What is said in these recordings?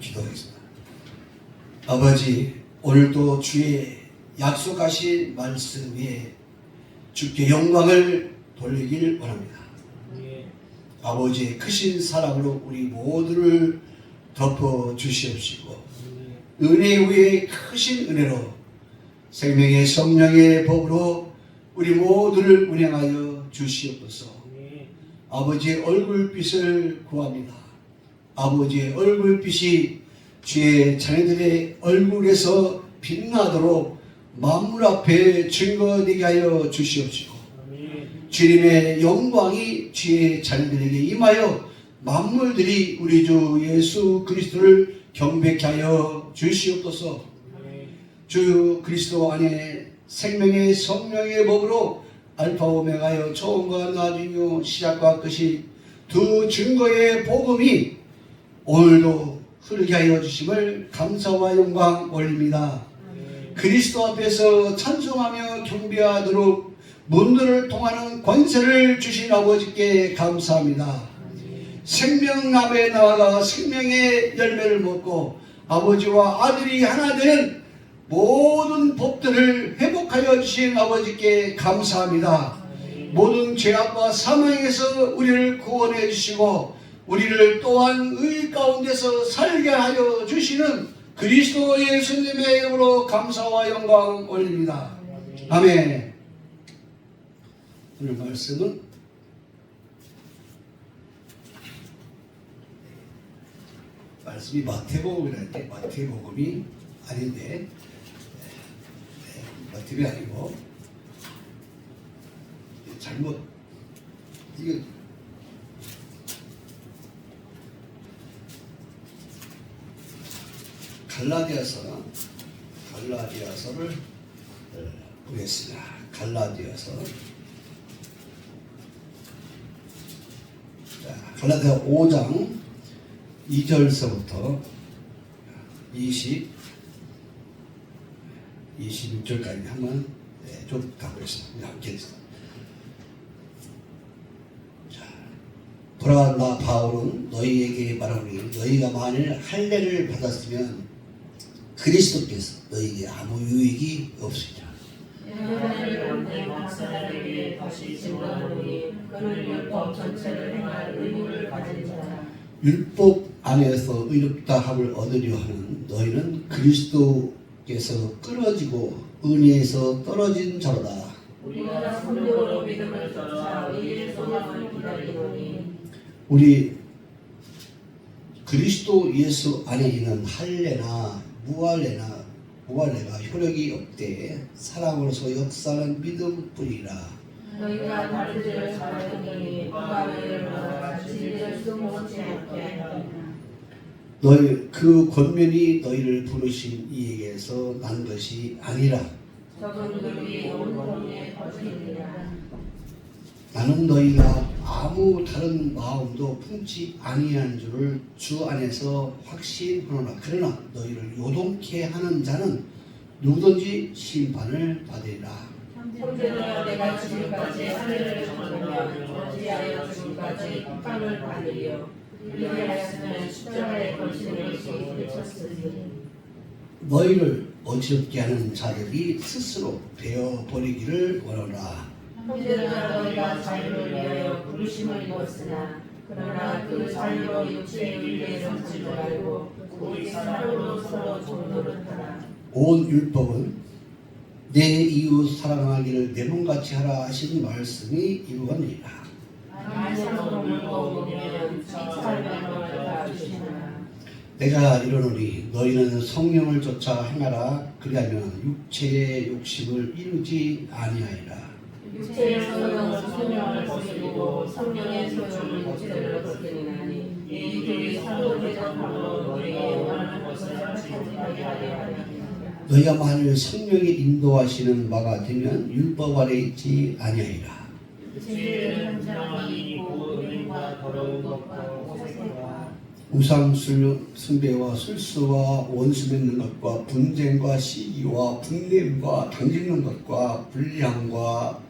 기도하겠습니다. 아버지, 오늘도 주의 약속하신 말씀 위에 주께 영광을 돌리길 원합니다. 아버지의 크신 사랑으로 우리 모두를 덮어 주시옵시고 은혜 위에 크신 은혜로 생명의 성령의 법으로 우리 모두를 운행하여 주시옵소서. 아버지의 얼굴빛을 구합니다. 아버지의 얼굴빛이 주의 자녀들의 얼굴에서 빛나도록 만물 앞에 증거되게 하여 주시옵시고 주님의 영광이 주의 자녀들에게 임하여 만물들이 우리 주 예수 그리스도를 경배케 하여 주시옵소서. 주 그리스도 안에 생명의 성령의 법으로 알파 오메가여 처음과 나중이요 시작과 끝이 두 증거의 복음이 오늘도 흐르게 하여 주심을 감사와 영광 올립니다. 그리스도 앞에서 찬송하며 경배하도록 문들을 통하는 권세를 주신 아버지께 감사합니다. 생명나무에 나아가 생명의 열매를 먹고 아버지와 아들이 하나 되는 모든 법들을 회복하여 주신 아버지께 감사합니다. 모든 죄악과 사망에서 우리를 구원해 주시고 우리를 또한 의 가운데서 살게 하여 주시는 그리스도 예수님의 이름으로 감사와 영광 올립니다. 아멘. 오늘 말씀은 말씀이 마태복음이라는데 마태복음이 아닌데 마태복음이 아니고 잘못 이거 갈라디아서를 보겠습니다. 갈라디아서 갈라디아 5장 2절서부터 26절까지 한번 좀 가보겠습니다. 함께 있습니다. 보라, 나 바울은 너희에게 말하노니 너희가 만일 할례를 받았으면 그리스도께서 너희에게 아무 유익이 없으리라. 율법 안에서 의롭다 함을 얻으려 하는 너희는 그리스도께서 끊어지고 은혜에서 떨어진 자로다. 우리가 성령으로 믿음을 쫓아 의의 소망을 기다리노니 우리 그리스도 예수 안에 있는 할례나 무할례가 효력이 없되 사랑으로서 역사하는 믿음뿐이라. 너희가 다른 죄를 잘하더니 마음을 열어 진리를 숨기지 않게 하리라. 너희 그 권면이 너희를 부르신 이에게서 난 것이 아니라 저분들이 온통에 퍼지리라. 나는 너희가 아무 다른 마음도 품지 아니한 줄을 주 안에서 확신하노라. 그러나 너희를 요동케 하는 자는 누구든지 심판을 받으리라. 형제들아, 내가 지금까지 할례를 전하면 어찌하여 지금까지 비판을 받으리요. 이리하였으면 십자가에 걸치는 것이 그쳤으니 너희를 어지럽게 하는 자들이 스스로 베어버리기를 원하노라. 형제들아, 너희가 자유를 위하여 부르심을 입었으나 그러나 그 자유로 육체의 의에 삼지 말고 오직 사랑으로 서로 종노릇하라. 온 율법은 내 이웃 사랑하기를 내 몸같이 하라 하신 말씀이 이루어니라. 말씀으로 물고 오면 지찰만을 다 주시나. 내가 이르노니 너희는 성령을 쫓아 행하라. 그리하면 육체의 욕심을 이루지 아니하리라. 육체의 소용은 성령을 거스리고 성령의 소용은 육체를 거스리나니 이 둘이 상호대적함으로 너희의 원하는 것을 하게 하려 하리라. 너희가 만일 성령이 인도하시는 바가 되면 율법 아래 있지 아니하리라. 죄를 현장이 있고 의인과 더러운 것과 오색과 우상 숭배와 술수와 원수 맺는 것과 분쟁과 시기와 분냄과 당짓는 것과 불량과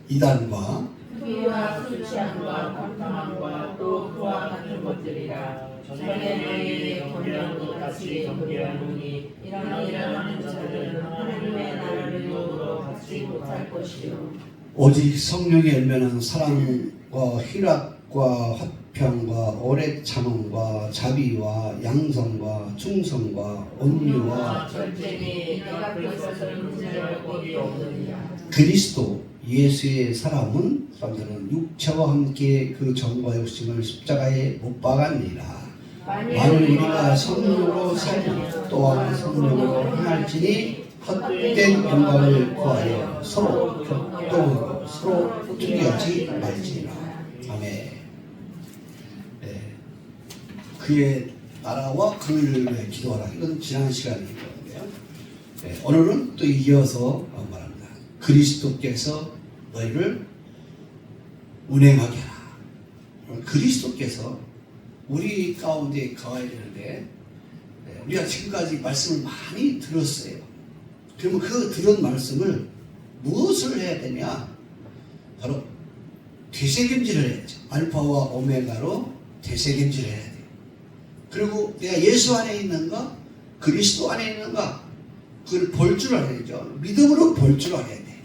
이단과 피와 술 취함과 방탕함과 또 그와 같은 것들이라. 전에 너희에게 권면하노라. 같이 경계하노니 이런 일을 하는 자들은 하나님의 나라를 영으로 받지 못할 것이요 오직 성령의 열매는 사랑과 희락과 화평과 오래 참음과 자비와 양성과 충성과 온유와 절제니 내가 그것을 문제할 것이 없느니라. 그리스도 예수의 사람들은 육체와 함께 그 정과 욕심을 십자가에 못 박았느니라. 만일 우리가 성령으로 살고 또한 성령으로 행할지니 헛된 영광을 구하여 서로 격동하고 서로 투기하지 말지니라. 아멘. 네. 그의 나라와 그를 위해 기도하라. 이건 지난 시간이거든요. 네. 오늘은 또 이어서 말합니다. 그리스도께서 너희를 운행하게 하라. 그리스도께서 우리 가운데 거해야 되는데 우리가 지금까지 말씀을 많이 들었어요. 그러면 그 들은 말씀을 무엇을 해야 되냐? 바로 되새김질을 해야죠. 알파와 오메가로 되새김질을 해야 돼요. 그리고 내가 예수 안에 있는가? 그리스도 안에 있는가? 그걸 볼 줄 알아야죠. 믿음으로 볼 줄 알아야 돼.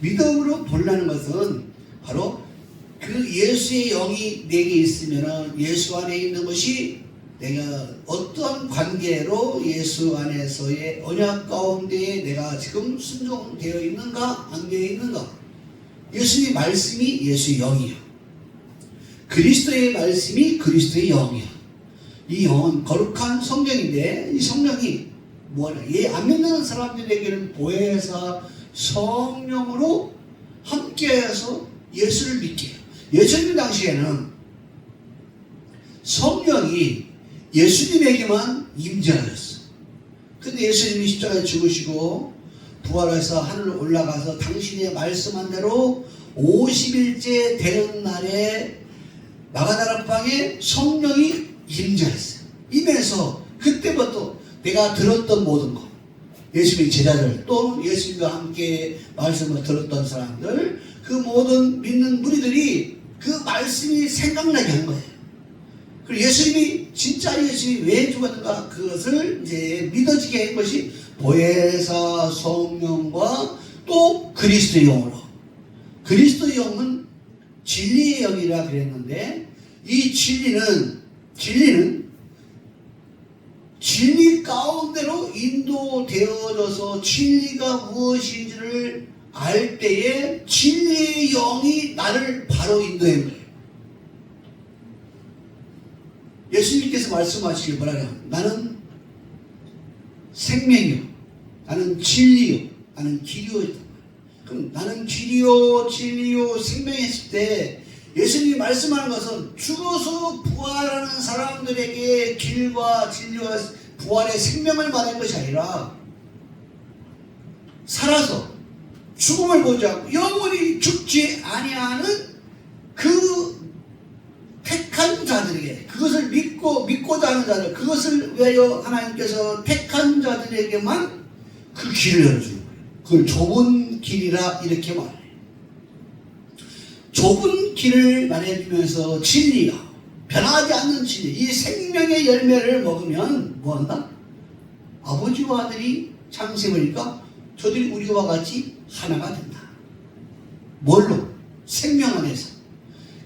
믿음으로 보려는 것은 바로 그 예수의 영이 내게 있으면 예수 안에 있는 것이 내가 어떤 관계로 예수 안에서의 언약 가운데에 내가 지금 순종되어 있는가 안 되어 있는가. 예수의 말씀이 예수의 영이야. 그리스도의 말씀이 그리스도의 영이야. 이 영은 거룩한 성령인데 이 성령이 뭐하냐. 안 믿는 사람들에게는 보혜사 성령으로 함께해서 예수를 믿게 해요. 예수님 당시에는 성령이 예수님에게만 임재하였어. 근데 예수님이 십자가에 죽으시고 부활해서 하늘로 올라가서 당신의 말씀한 대로 50일째 되는 날에 마가다락방에 성령이 임재했어요. 임해서 그때부터 내가 들었던 모든 것, 예수님의 제자들 또 예수님과 함께 말씀을 들었던 사람들, 그 모든 믿는 무리들이 그 말씀이 생각나게 한 거예요. 그리고 예수님이 진짜 예수님이 왜 죽었는가 그것을 이제 믿어지게 한 것이 보혜사 성령과 또 그리스도의 영으로. 그리스도의 영은 진리의 영이라 그랬는데 이 진리 가운데로 인도되어져서 진리가 무엇인지를 알 때에 진리의 영이 나를 바로 인도한 거예요. 예수님께서 말씀하시길 뭐라냐? 나는 생명이요, 나는 진리요, 나는 길이요. 그럼 나는 길이요, 진리요, 생명했을 때 예수님이 말씀하는 것은 죽어서 부활하는 사람들에게 길과 진리와 부활의 생명을 말하는 것이 아니라 살아서 죽음을 보지 않고 영원히 죽지 아니하는 그 택한 자들에게, 그것을 믿고자 하는 자들, 그것을 위하여 하나님께서 택한 자들에게만 그 길을 열어주는 거예요. 그걸 좁은 길이라 이렇게 말해요. 좁은 길을 말해주면서 진리야, 변하지 않는 진리, 이 생명의 열매를 먹으면 뭐한다? 아버지와 아들이 창세보니까 저들이 우리와 같이 하나가 된다. 뭘로? 생명 안에서.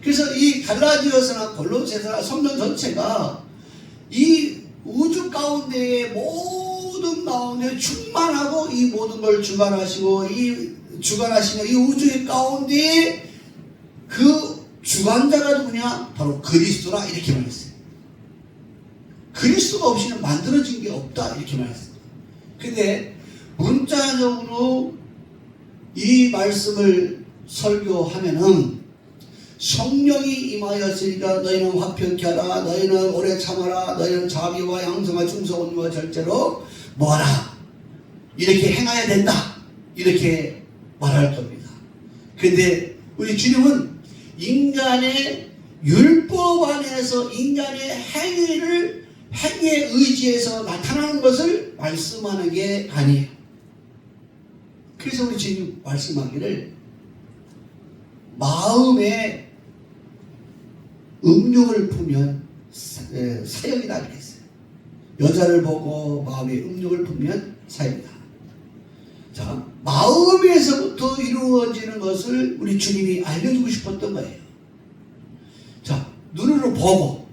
그래서 이 갈라디아서나 골로새서나 성경 전체가 이 우주 가운데의 모든 가운데 충만하고 이 모든 걸 주관하시고 주관하시는 이 우주의 가운데 그 주관자가 누구냐? 바로 그리스도라 이렇게 말했어요. 그리스도가 없이는 만들어진 게 없다 이렇게 말했어요. 근데 문자적으로 이 말씀을 설교하면은 성령이 임하였으니까 너희는 화평케 하라, 너희는 오래 참아라, 너희는 자비와 양성과 충성과 절제로 뭐하라, 이렇게 행해야 된다 이렇게 말할 겁니다. 근데 우리 주님은 인간의 율법 안에서 인간의 행위에 의지해서 나타나는 것을 말씀하는 게 아니에요. 그래서 우리 주님 말씀하기를 마음에 음욕을 품으면 사형이다 그랬어요. 여자를 보고 마음에 음욕을 품으면 사입니다. 자, 마음에서부터 이루어지는 것을 우리 주님이 알려주고 싶었던 거예요. 자, 눈으로 보고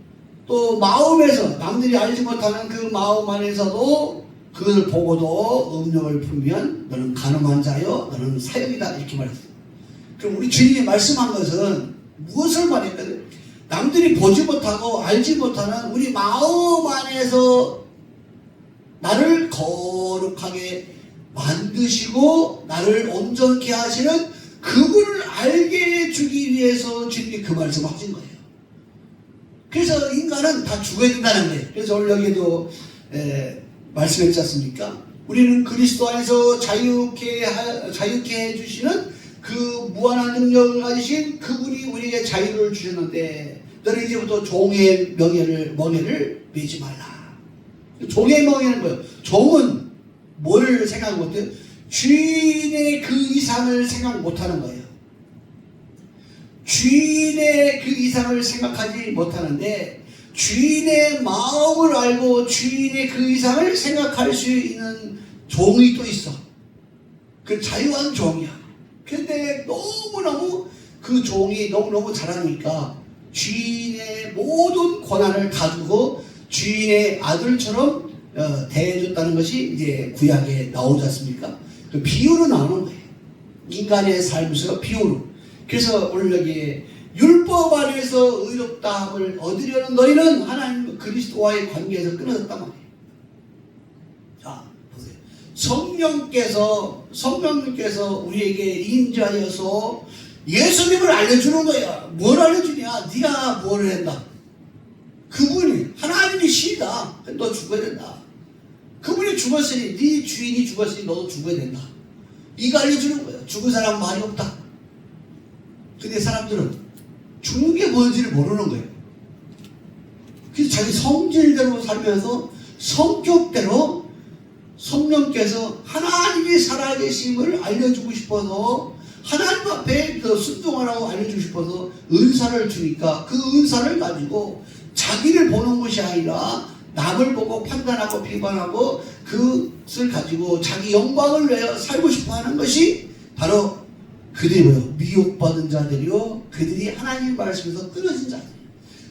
또 마음에서 남들이 알지 못하는 그 마음 안에서도 그것을 보고도 음욕을 품으면 너는 간음한 자여 너는 사형이다 이렇게 말했어요. 그럼 우리 주님이 말씀한 것은 무엇을 말했거든? 남들이 보지 못하고 알지 못하는 우리 마음 안에서 나를 거룩하게 만드시고 나를 온전케 하시는 그분을 알게 해주기 위해서 주님이 그 말씀을 하신 거예요. 그래서 인간은 다 죽어야 된다는 거예요. 그래서 오늘 여기에도 말씀했지 않습니까? 우리는 그리스도 안에서 자유케 해주시는 그 무한한 능력을 가지신 그분이 우리에게 자유를 주셨는데 너는 이제부터 종의 멍에를 매지 말라. 종의 멍에는 뭐예요? 종은 뭘 생각 못해요? 주인의 그 이상을 생각 못하는 거예요. 주인의 그 이상을 생각하지 못하는데 주인의 마음을 알고 주인의 그 이상을 생각할 수 있는 종이 또 있어. 그 자유한 종이야. 근데 너무너무 그 종이 너무너무 잘하니까 주인의 모든 권한을 다 주고 주인의 아들처럼 대해줬다는 것이 이제 구약에 나오지 않습니까? 그 비유로 나오는 거예요. 인간의 삶에서 비유로. 그래서 오늘 여기 율법 안에서 의롭다함을 얻으려는 너희는 하나님 그리스도와의 관계에서 끊어졌단 말이에요. 자, 보세요. 성령께서 우리에게 임재하여서 예수님을 알려주는 거야. 뭘 알려주냐? 네가 뭘 한다. 그분이 하나님이 시다. 너 죽어야 된다. 그분이 죽었으니 네 주인이 죽었으니 너도 죽어야 된다. 이거 알려주는 거야. 죽은 사람 말이 없다. 근데 사람들은 죽는 게 뭔지를 모르는 거예요. 그래서 자기 성질대로 살면서 성격대로 성령께서 하나님이 살아계심을 알려주고 싶어서 하나님 앞에 순종하라고 알려주고 싶어서 은사를 주니까 그 은사를 가지고 자기를 보는 것이 아니라 남을 보고 판단하고 비판하고 그것을 가지고 자기 영광을 내어 살고 싶어 하는 것이 바로 그들이 뭐요? 미혹받은 자들이요. 그들이 하나님 말씀에서 끊어진 자들.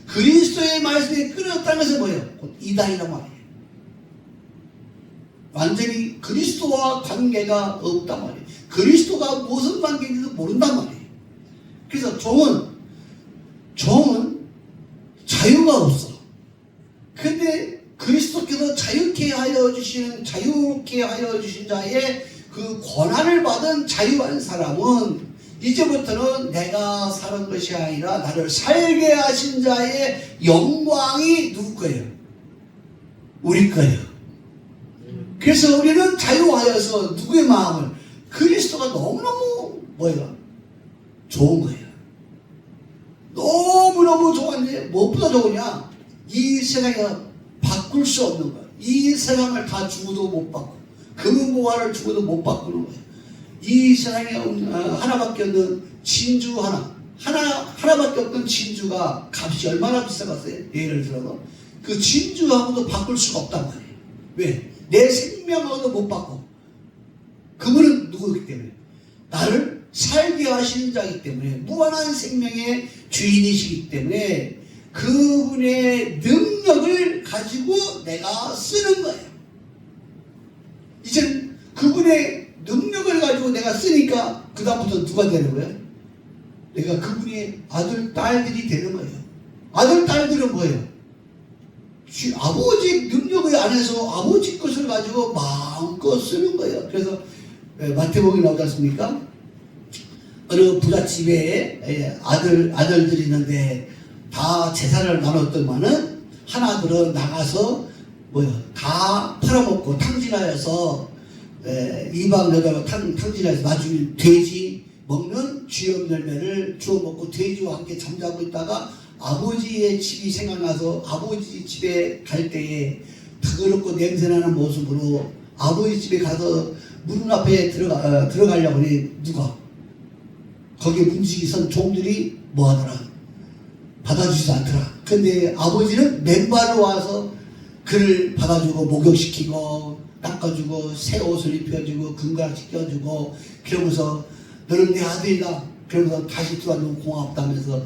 그리스도의 말씀에 끊어졌다는 것은 뭐예요? 곧 이단이란 말이에요. 완전히 그리스도와 관계가 없단 말이에요. 그리스도가 무슨 관계인지도 모른단 말이에요. 그래서 종은 자유가 없어. 근데 그리스도께서 자유케 하여 주신 자의 그 권한을 받은 자유한 사람은 이제부터는 내가 사는 것이 아니라 나를 살게 하신 자의 영광이 누구 거예요? 우리 거예요. 그래서 우리는 자유하여서 누구의 마음을 그리스도가 너무너무 뭐예요? 좋은 거예요. 너무너무 좋은데 무엇보다 좋으냐? 이 세상에 바꿀 수 없는 거예요. 이 세상을 다 주고도 못 바꾸고 금은보화를 주고도 못 바꾸는 거예요. 이 세상에 하나밖에 없는 진주 하나밖에 없는 진주가 값이 얼마나 비싸겠어요? 예를 들어서 그 진주하고도 바꿀 수가 없단 말이에요. 왜? 내 생명하고도 못 바꿔. 그분은 누구이기 때문에? 나를 살게 하시는 자이기 때문에 무한한 생명의 주인이시기 때문에 그분의 능력을 가지고 내가 쓰는 거예요. 이제는 그분의 능력을 가지고 내가 쓰니까 그 다음부터 누가 되는 거예요? 내가 그분의 아들, 딸들이 되는 거예요. 아들, 딸들은 뭐예요? 아버지 능력의 안에서 아버지 것을 가지고 마음껏 쓰는 거예요. 그래서 마태복음에 나오지 않습니까? 어느 부잣집에 아들들이 있는데 다 재산을 나눴더만은 하나들은 나가서 다 팔아먹고 탕진하여서 이방 여자가 탕진하여서 나중에 돼지 먹는 쥐염 열매를 주워 먹고 돼지와 함께 잠자고 있다가 아버지의 집이 생각나서 아버지 집에 갈 때에 더럽고 냄새나는 모습으로 아버지 집에 가서 문 앞에 들어가려고 하니 누가 거기에 문지기 선 종들이 뭐하더라? 받아주지 않더라. 근데 아버지는 맨발로 와서 그를 받아주고 목욕시키고 닦아주고 새 옷을 입혀주고 금가락 시켜주고 그러면서 너는 내 아들이다 그러면서 다시 들어와주면 고맙다면서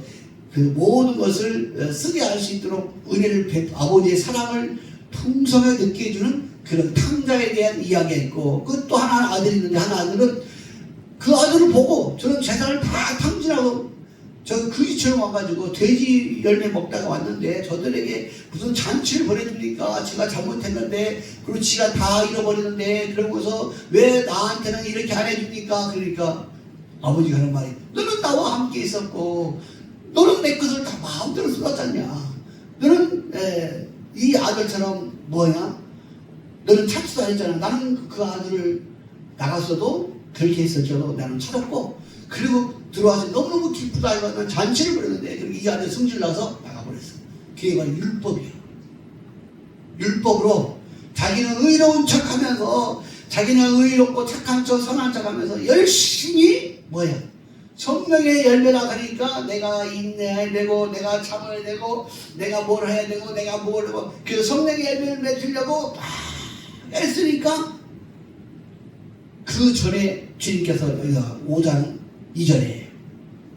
그 모든 것을 쓰게 할 수 있도록 은혜를 아버지의 사랑을 풍성하게 느끼게 해주는 그런 탕자에 대한 이야기가 있고 그 또 하나 아들이 있는데 하나 아들은 그 아들을 보고 저는 재산을 다 탕진하고 저 그지처럼 와가지고 돼지 열매 먹다가 왔는데 저들에게 무슨 잔치를 보내줍니까? 제가 잘못했는데 그리고 지가 다 잃어버리는데 그러고서 왜 나한테는 이렇게 안 해줍니까? 그러니까 아버지가 하는 말이 너는 나와 함께 있었고 너는 내 것을 다 마음대로 쏟았잖냐. 너는 이 아들처럼 뭐냐? 너는 찾지도 않았잖아. 나는 그 아들을 나갔어도 그렇게 했었죠. 나는 찾았고 그리고 들어와서 너무너무 기쁘다 이거는 잔치를 벌였는데 그리고 이 아들 승질나서 나가버렸어. 그게 바로 율법이야. 율법으로 자기는 의로운 척하면서 자기는 의롭고 착한 척 선한 척하면서 열심히 뭐야 성령의 열매가 가니까 내가 인내해야 되고 내가 참아야 되고 내가 뭘 해야 되고 내가 뭘 하고 그 성령의 열매를 맺으려고 막 애쓰니까 그 전에 주님께서 여기가 5장 2절에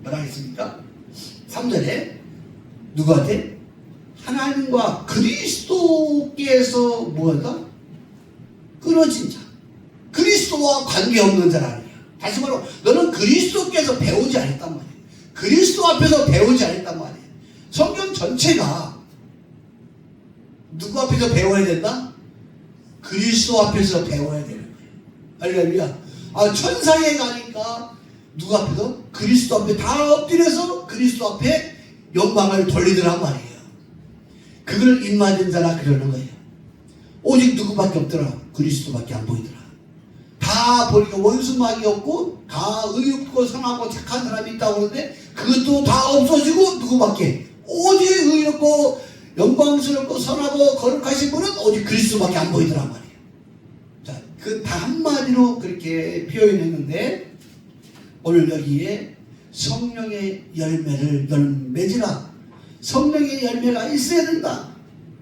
뭐라 했습니까? 3절에 누구한테? 하나님과 그리스도께서 뭐가? 끊어진 자 그리스도와 관계없는 자라는 거야. 다시 말로 너는 그리스도께서 배우지 않았단 말이야. 그리스도 앞에서 배우지 않았단 말이야. 성경 전체가 누구 앞에서 배워야 된다? 그리스도 앞에서 배워야 되는 거야. 할렐루야. 천상에 가니까 누구 앞에서? 그리스도 앞에 다 엎드려서 그리스도 앞에 영광을 돌리더란 말이에요. 그걸 입맞은 자라 그러는 거예요. 오직 누구밖에 없더라? 그리스도밖에 안 보이더라. 다 보니까 원수막이 없고 다 의롭고 선하고 착한 사람이 있다고 그러는데 그것도 다 없어지고 누구밖에? 오직 의롭고 영광스럽고 선하고 거룩하신 분은 오직 그리스도밖에 안 보이더란 말이에요. 자, 그 다 한마디로 그렇게 표현했는데 오늘 여기에 성령의 열매를 너는 맺으라. 성령의 열매가 있어야 된다.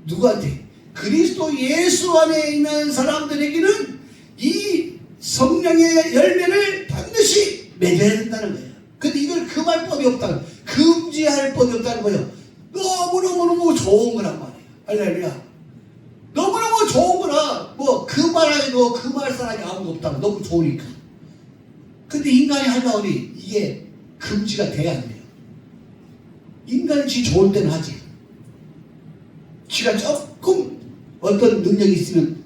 누구한테? 그리스도 예수 안에 있는 사람들에게는 이 성령의 열매를 반드시 맺어야 된다는 거예요. 근데 이걸 금할 법이 없다. 금지할 법이 없다는 거예요. 너무너무 좋은 거란 말이에요. 할렐루야. 너무너무 좋은 거라 뭐 금하라고 금할 사람이 아무도 없다고 너무 좋으니까. 근데 인간이 하다 보니 이게 금지가 돼야 안 돼요. 인간이 지 좋을 때는 하지. 지가 조금 어떤 능력이 있으면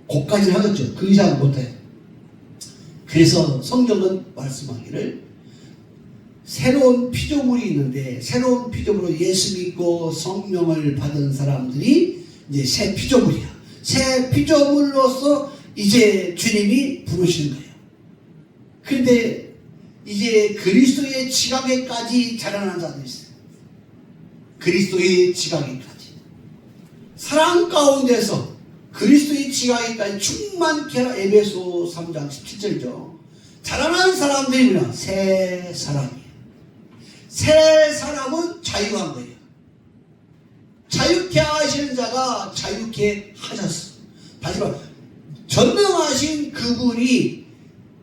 그까지 하겠죠. 그 이상은 못해요. 그래서 성경은 말씀하기를 새로운 피조물이 있는데 새로운 피조물로 예수 믿고 성령을 받은 사람들이 이제 새 피조물이야. 새 피조물로서 이제 주님이 부르시는 거예요. 그런데 이제 그리스도의 지각에까지 자라난 자들이 있어요. 그리스도의 지각에까지. 사랑 가운데서 그리스도의 지각에까지 충만케 하라. 에베소 3장 17절이죠. 자라난 사람들이 뭐냐? 새 사람이에요. 새 사람은 자유한 거예요. 자유케 하시는 자가 자유케 하셨어. 다시 말해 전능하신 그분이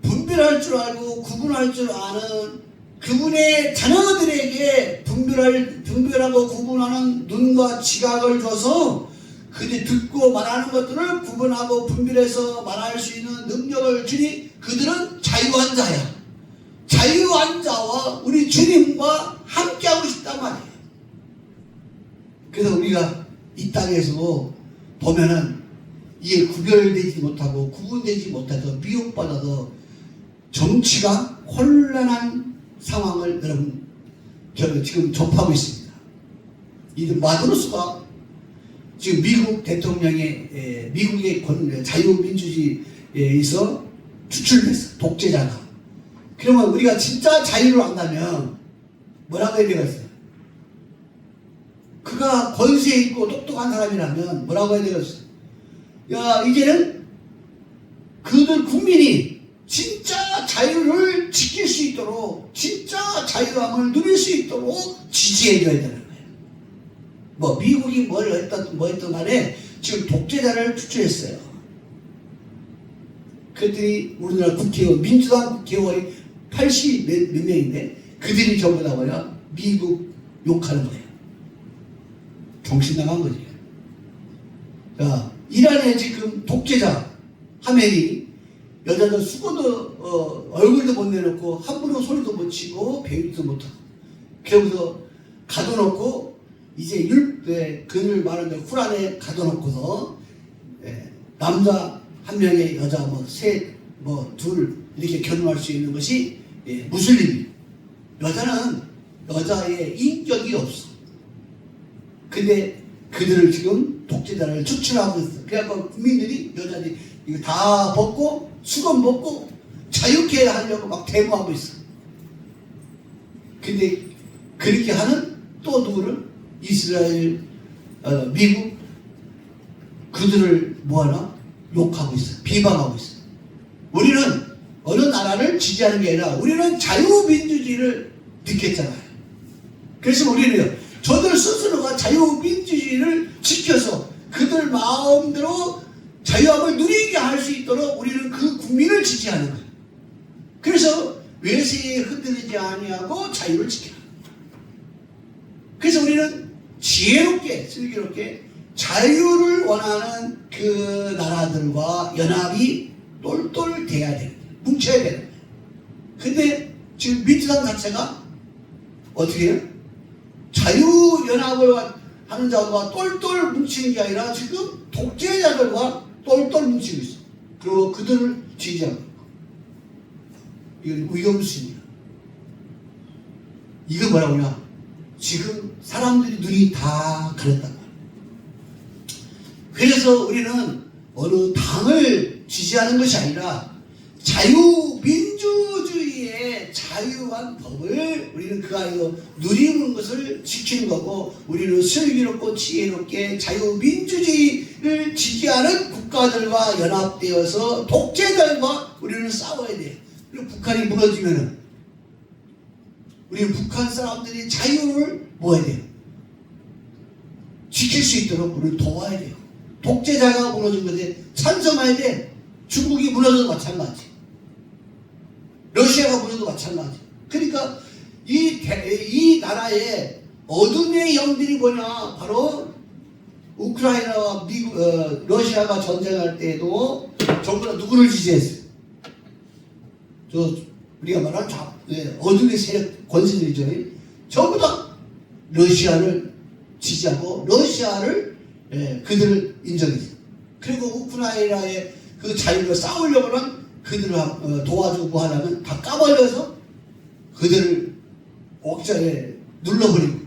분별할 줄 알고 구분할 줄 아는 그분의 자녀들에게 분별하고 구분하는 눈과 지각을 줘서 그들이 듣고 말하는 것들을 구분하고 분별해서 말할 수 있는 능력을 주니 그들은 자유한 자야. 자유한 자와 우리 주님과 함께하고 싶단 말이에요. 그래서 우리가 이 땅에서 보면은 이게 구별되지 못하고 구분되지 못해서 미혹받아서 정치가 혼란한 상황을 여러분 지금 접하고 있습니다. 이 마두로스가 지금 미국 대통령의 미국의 자유민주주의에서 추출됐어. 독재자가. 그러면 우리가 진짜 자유를 안다면 뭐라고 해야 되겠어요? 그가 권세 있고 똑똑한 사람이라면 뭐라고 해야 되겠어요? 야, 이제는 그들 국민이 진짜 자유를 지킬 수 있도록 진짜 자유함을 누릴 수 있도록 지지해 줘야 되는 거예요. 뭐 미국이 뭘 했던 간에 지금 독재자를 추천했어요. 그들이 우리나라 국회의원, 민주당 국회의원이 80 몇 명인데 그들이 전부 다 뭐야? 미국 욕하는 거예요. 정신 나간 거지. 자, 이란의 지금 독재자 하메니 여자들 수고도 얼굴도 못 내놓고 함부로 소리도 못 치고 배우지도 못하고 그러면서 가둬놓고 이제 그늘 많은데 쿨안에 가둬놓고서 남자 한 명에 여자 뭐 셋, 뭐 둘 이렇게 결혼할 수 있는 것이 무슬림이. 여자는 여자의 인격이 없어. 근데 그들을 지금 독재자를 추천하고 있어. 그래갖고 국민들이 여자들이 이거 다 벗고 수건 벗고 자유케 하려고 막 데모하고 있어. 근데 그렇게 하는 또 누구를? 이스라엘, 미국 그들을 뭐하나? 욕하고 있어. 비방하고 있어. 우리는 어느 나라를 지지하는 게 아니라 우리는 자유민주주의를 느꼈잖아요. 그래서 우리는요, 저들 스스로가 자유민주주의를 지켜서 그들 마음대로 자유함을 누리게 할 수 있도록 우리는 그 국민을 지지하는 거예요. 그래서 외세에 흔들리지 아니하고 자유를 지켜라. 그래서 우리는 지혜롭게, 슬기롭게 자유를 원하는 그 나라들과 연합이 똘똘 돼야 되는 거예요. 뭉쳐야 되는 거예요. 근데 지금 민주당 자체가 어떻게 해요? 자유연합을 하는 자들과 똘똘 뭉치는 게 아니라 지금 독재자들과 똘똘 뭉치고 있어. 그리고 그들을 지지하고 있고. 이건 위험수입니다. 이거 뭐라고 하냐? 지금 사람들이 눈이 다 가렸단 말이에요. 그래서 우리는 어느 당을 지지하는 것이 아니라 자유민주주의의 자유한 법을 우리는 그 안에서 누리는 것을 지키는 거고, 우리는 슬기롭고 지혜롭게 자유민주주의를 지지하는 국가들과 연합되어서 독재자들과 우리는 싸워야 돼요. 그리고 북한이 무너지면은 우리는 북한 사람들이 자유를 뭐 해야 돼요? 지킬 수 있도록 우리를 도와야 돼요. 독재자가 무너진 건데 찬성해야 돼. 중국이 무너져도 마찬가지. 러시아가 무너져도 마찬가지. 그러니까 이 나라의 어둠의 영들이 뭐냐? 바로 우크라이나와 미국, 러시아가 전쟁할 때도 전부 다 누구를 지지했어요? 우리가 말하는 어둠의 세력 권세들이죠. 전부 다 러시아를 지지하고 러시아를 그들을 인정했어요. 그리고 우크라이나의 그 자유를 싸우려고는 그들을 도와주고 하려면 다 까발려서 그들을 옥자에 눌러버리고.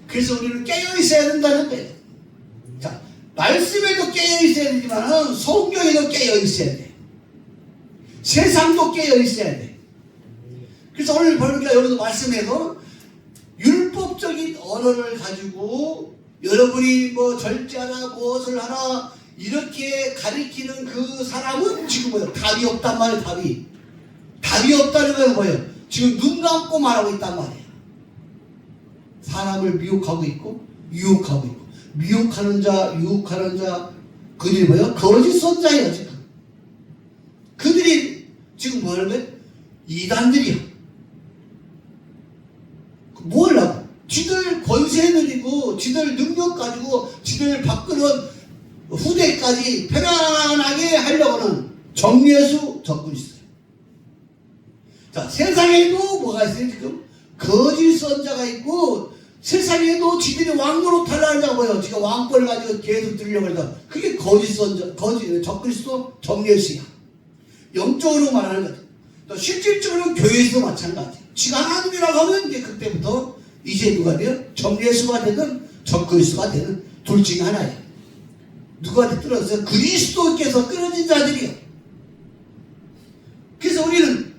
그래서 우리는 깨어있어야 된다는 거예요. 자, 말씀에도 깨어있어야 되지만 성경에도 깨어있어야 돼. 세상도 깨어있어야 돼. 그래서 오늘 보니까 여러분도 말씀에서 율법적인 언어를 가지고 여러분이 뭐 절제하라 무엇을 하라 이렇게 가리키는 그 사람은 지금 뭐예요? 답이 없단 말이에요. 답이 없다는 건 뭐예요? 지금 눈 감고 말하고 있단 말이에요. 사람을 미혹하고 있고 유혹하고 있고, 미혹하는 자 유혹하는 자 그들이 뭐예요? 거짓 선자예요. 지금 그들이 지금 뭐 하는 거예요? 이단들이야. 뭘 하고? 지들 권세 누리고 지들 능력 가지고 지들 바꾸는 후대까지 편안하게 하려고는 정예수 적군이 있어요. 자, 세상에도 뭐가 있어요? 지금 거짓 선자가 있고, 세상에도 지들이 왕노릇 하려는 자가 뭐예요? 지금 왕권을 가지고 계속 들으려고 해서 그게 거짓 선자, 거짓 적그리스도 정예수야. 영적으로 말하는 거죠. 또 실질적으로는 교회에서도 마찬가지. 지가 하나님이라고 하면 이제 그때부터 이제 누가 돼요? 정예수가 되든 적그리스도가 되든 둘 중에 하나예요. 누구한테 끌어서 그리스도께서 끌어진 자들이요. 그래서 우리는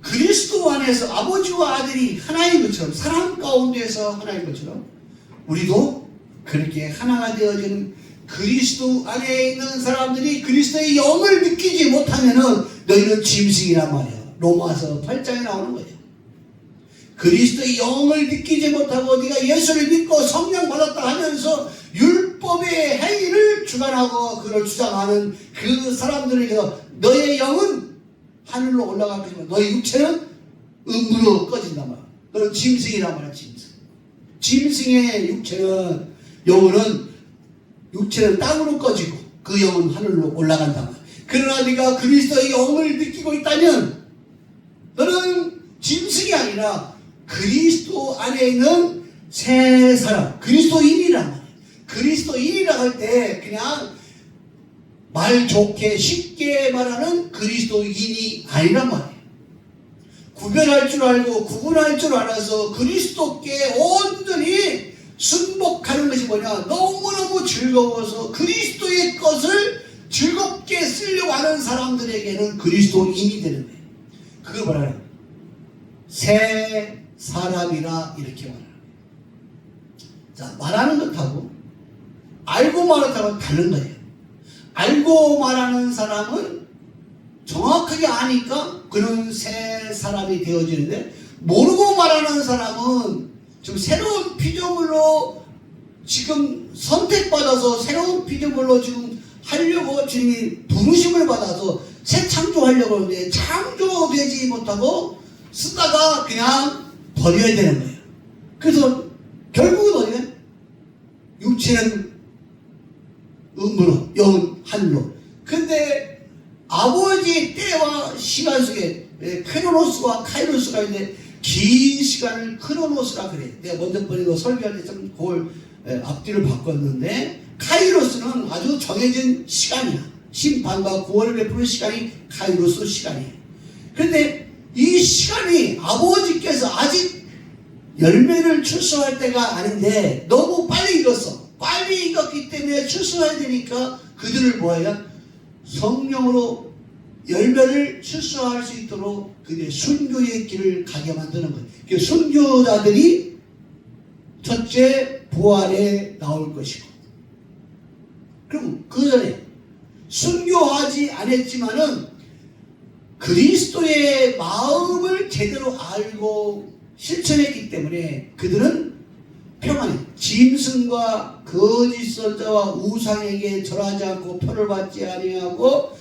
그리스도 안에서 아버지와 아들이 하나인 것처럼, 사랑 가운데서 하나인 것처럼 우리도 그렇게 하나가 되어진 그리스도 안에 있는 사람들이 그리스도의 영을 느끼지 못하면은 너희는 짐승이란 말이에요. 로마서 8장에 나오는 거예요. 그리스도의 영을 느끼지 못하고 네가 예수를 믿고 성령 받았다 하면서 율법 율법의 행위를 주관하고 그걸 주장하는 그 사람들에게서 너의 영은 하늘로 올라갈 것이지만 너의 육체는 음부로 꺼진단 말이야. 너는 짐승이란 말이야. 짐승의 육체는 영혼은 육체는 땅으로 꺼지고 그 영은 하늘로 올라간단 말이야. 그러나 네가 그리스도의 영을 느끼고 있다면 너는 짐승이 아니라 그리스도 안에 있는 새 사람, 그리스도인이란 말이야. 그리스도인이라 할 때 그냥 말 좋게 쉽게 말하는 그리스도인이 아니란 말이에요. 구별할 줄 알고 구분할 줄 알아서 그리스도께 온전히 순복하는 것이 뭐냐? 너무너무 즐거워서 그리스도의 것을 즐겁게 쓰려고 하는 사람들에게는 그리스도인이 되는 거예요. 그걸 뭐라 새 사람이라 이렇게 말합니다. 자, 말하는 것하고 알고 말하는 것하고 다른 거예요. 알고 말하는 사람은 정확하게 아니까 그는 새 사람이 되어지는데, 모르고 말하는 사람은 지금 새로운 피조물로 지금 선택받아서 새로운 피조물로 지금 하려고 주님이 부르심을 받아서 새 창조하려고 하는데 창조되지 못하고 쓰다가 그냥 버려야 되는 거예요. 그래서 결국은 어디가? 육체는 음부로, 영은 하늘로. 근데 아버지의 때와 시간 속에 크로노스와 카이로스가 있는데 긴 시간을 크로노스라 그래. 내가 먼저 번에 설교할 때 좀 그걸 앞뒤를 바꿨는데, 카이로스는 아주 정해진 시간이야. 심판과 구원을 베푸는 시간이 카이로스 시간이에요. 그런데 이 시간이 아버지께서 아직 열매를 출소할 때가 아닌데 너무 빨리 익었어. 빨리 익었기 때문에 출소해야 되니까 그들을 뭐해요? 성령으로 열매를 출소할 수 있도록 그들의 순교의 길을 가게 만드는 거예요. 그 순교자들이 첫째 부활에 나올 것이고, 그럼 그 전에 순교하지 않았지만은 그리스도의 마음을 제대로 알고 실천했기 때문에 그들은 평안해. 짐승과 거짓 선자와 우상에게 절하지 않고 표를 받지 아니하고,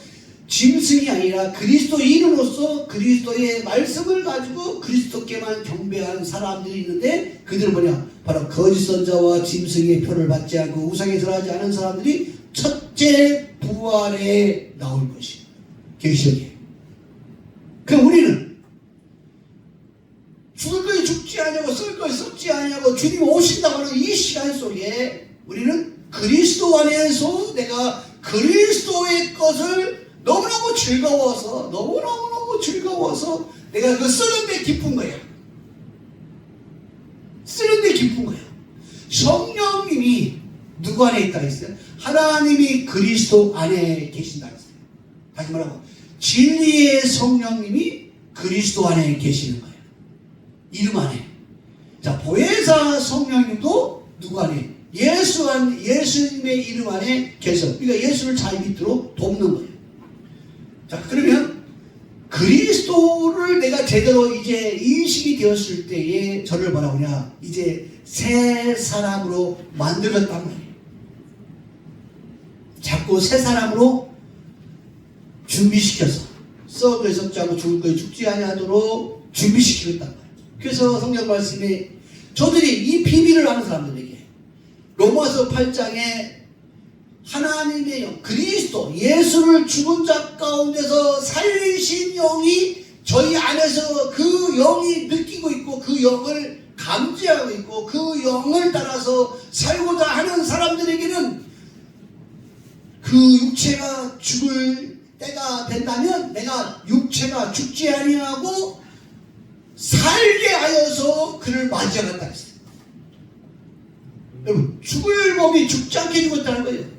짐승이 아니라 그리스도인으로서 그리스도의 말씀을 가지고 그리스도께만 경배하는 사람들이 있는데, 그들은 뭐냐? 바로 거짓 선자와 짐승의 표를 받지 않고 우상에 절하지 않은 사람들이 첫째 부활에 나올 것이에요. 계시록에. 그럼 우리는 죽을 것이 죽지 아니하고 썩을 것이 썩지 아니하고 주님이 오신다고 하는 이 시간 속에 우리는 그리스도 안에서 내가 그리스도의 것을 너무너무 즐거워서 내가 그 쓰는데 기쁜 거야. 쓰는데 기쁜 거야. 성령님이 누구 안에 있다 했어요? 하나님이 그리스도 안에 계신다 했어요. 다시 말하면 진리의 성령님이 그리스도 안에 계시는 거예요. 이름 안에. 자, 보혜사 성령님도 누구 안에? 예수님의 이름 안에 계셔. 그러니까 예수를 잘 믿도록 돕는 거예요. 자, 그러면 그리스도를 내가 제대로 이제 인식이 되었을 때에 저를 뭐라고 하냐? 이제 새 사람으로 만들었단 말이에요. 자꾸 새 사람으로 준비시켜서 썩을 것이 썩지 않고 죽을 것이 죽지 아니하도록 준비시키고 있단 말이에요. 그래서 성경 말씀에 저들이 이 비밀을 아는 사람들에게 로마서 8장에 하나님의 영, 그리스도, 예수를 죽은 자 가운데서 살리신 영이 저희 안에서 그 영이 느끼고 있고 그 영을 감지하고 있고 그 영을 따라서 살고자 하는 사람들에게는 그 육체가 죽을 때가 된다면 내가 육체가 죽지 아니하고 살게 하여서 그를 맞이하겠다 했어요. 여러분, 죽을 몸이 죽지 않게 죽었다는 거예요.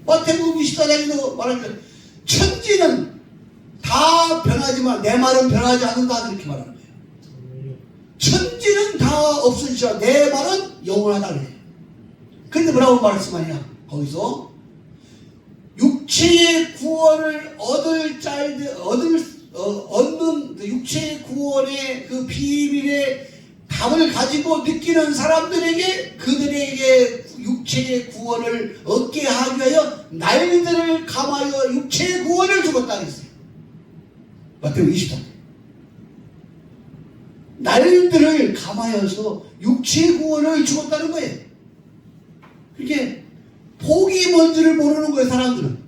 마태복음 24장에도 말하면 천지는 다 변하지만 내 말은 변하지 않는다 그렇게 말하는 거예요. 천지는 다 없어지지만 내 말은 영원하다 그래요. 그런데 뭐라고 말씀하냐? 거기서 육체의 구원을 얻는 육체의 구원의 그 비밀의 답을 가지고 느끼는 사람들에게 그들에게 육체의 구원을 얻게 하기 위하여 날들을 감하여 육체의 구원을 주었다 그랬어요. 마태복음 24장. 날들을 감하여서 육체의 구원을 주었다는 거예요. 그게 복이 뭔지를 모르는 거예요. 사람들은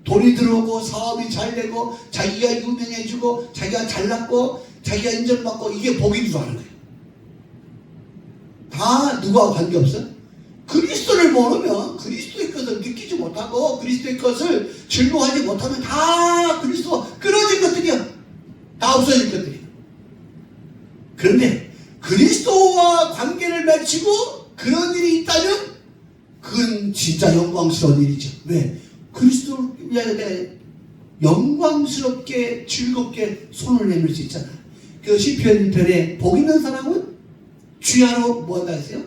돈이 들어오고 사업이 잘 되고 자기가 유명해지고 자기가 잘났고 자기가 인정받고 이게 복인 줄 아는 거예요. 다 누구와 관계없어? 그리스도를 모르면 그리스도의 것을 느끼지 못하고 그리스도의 것을 즐거워하지 못하면 다 그리스도와 끊어진 것들이야. 다 없어질 것들이야. 그런데 그리스도와 관계를 맺히고 그런 일이 있다면 그건 진짜 영광스러운 일이죠. 왜? 그리스도를 위하여 내가 영광스럽게 즐겁게 손을 내밀 수 있잖아. 그 시편 1편에 복 있는 사람은 주야로 뭐 한다 했어요?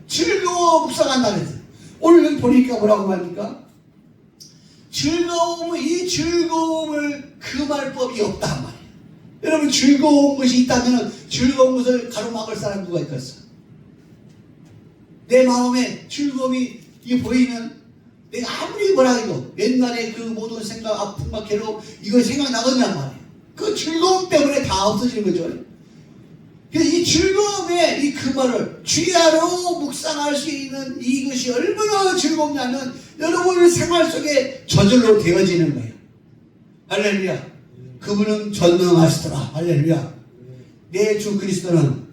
즐거워 묵상한다 그랬어요. 오늘 여기 보니까 뭐라고 말합니까? 즐거움은 이 즐거움을 금할 법이 없다 말이에요. 여러분 즐거운 것이 있다면 즐거운 것을 가로막을 사람 누가 있겠어? 내 마음에 즐거움이 보이면 내가 아무리 뭐라 해도 옛날에 그 모든 생각, 아픔과 괴로움 이거 생각나겠냔 말이에요. 그 즐거움 때문에 다 없어지는 거죠. 그래서 이 즐거움의 이 금화를 주야로 묵상할 수 있는 이것이 얼마나 즐겁냐면 여러분의 생활 속에 저절로 되어지는 거예요. 할렐루야. 그분은 전능하시더라. 할렐루야. 내 주 그리스도는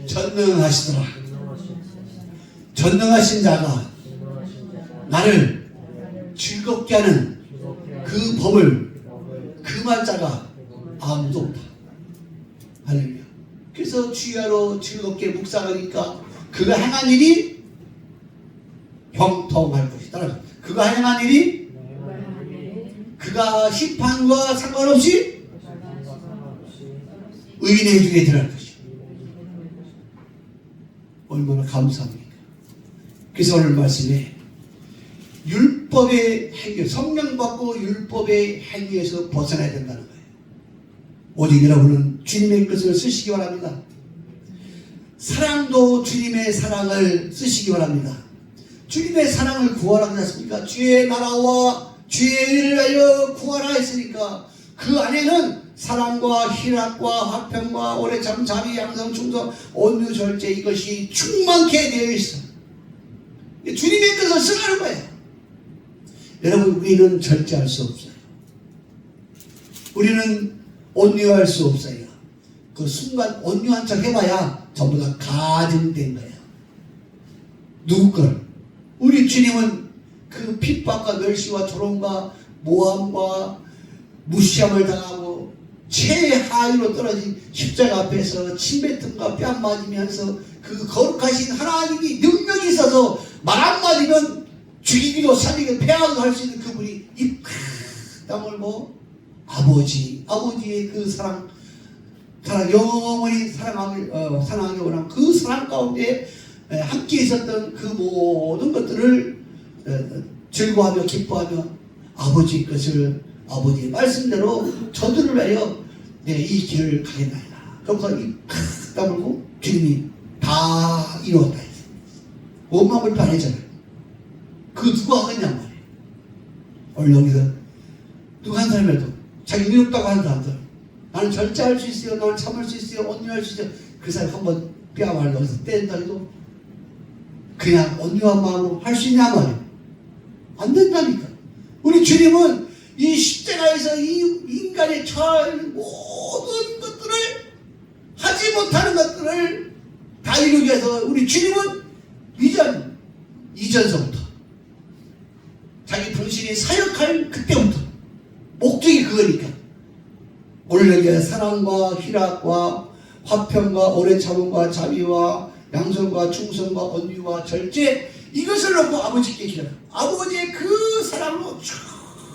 전능하시더라. 전능하신 자가 나를 즐겁게 하는 그 법을 금할 자가 아무도 없다. 할렐루야. 그래서 주야로 즐겁게 묵상하니까 그가 행한 일이 형통할 것이다. 그가 행한 일이 그가 심판과 상관없이 의인의 중에 들어갈 것이다. 얼마나 감사합니까? 그래서 오늘 말씀에 율법의 행위, 성령 받고 율법의 행위에서 벗어나야 된다는 거예요. 오직 여러분은 주님의 것을 쓰시기 바랍니다. 사랑도 주님의 사랑을 쓰시기 바랍니다. 주님의 사랑을 구하라고 했습니까? 주의 나라와 주의 의를 위하여 구하라 했으니까 그 안에는 사랑과 희락과 화평과 오래 참 자비 양성 충성 온유 절제 이것이 충만케 되어 있어. 주님의 것을 쓰라는 거예요. 여러분 우리는 절제할 수 없어요. 우리는 온유할 수 없어요. 그 순간 온유한 척 해봐야 전부 다 가증된 거예요. 누구 걸? 우리 주님은 그 핍박과 멸시와 조롱과 모함과 무시함을 당하고 최하위로 떨어진 십자가 앞에서 침뱉음과 뺨 맞으면서 그 거룩하신 하나님이 능력이 있어서 말 한마디면 죽이기도 살리기도 패하기도 할 수 있는 그분이 입 다물고 아버지의 그 사랑 영원히 사랑하기 원한 그 사랑 가운데 함께 있었던 그 모든 것들을 즐거워하며 기뻐하며 아버지의 것을 아버지의 말씀대로 저들을 위하여 이 길을 가겠나이다. 그러면서 입 다물고 주님이 다 이루었다 했어요. 원망 불패 안 했잖아요. 그 누가 하겠냔 말이에요. 오늘 여기서 누가 한 사람이라도 자기 의롭다고 하는 사람들 나는 절제할 수 있어요. 나는 참을 수 있어요. 온유할 수 있어요. 그 사람 한번 뺨을 여기서 때린다 해도 그냥 온유한 마음으로 할 수 있냐 말이에요. 안 된다니까. 우리 주님은 이 십자가에서 이 인간의 처한 모든 것들을 하지 못하는 것들을 다 이루기 위해서 우리 주님은 이전서부터 자기 분신이 사역할 그때부터 목적이 그거니까 오늘 여기 사랑과 희락과 화평과 오래 참음과 자비와 양성과 충성과 온유와 절제 이것을 놓고 아버지께 기도해요. 아버지의 그 사랑으로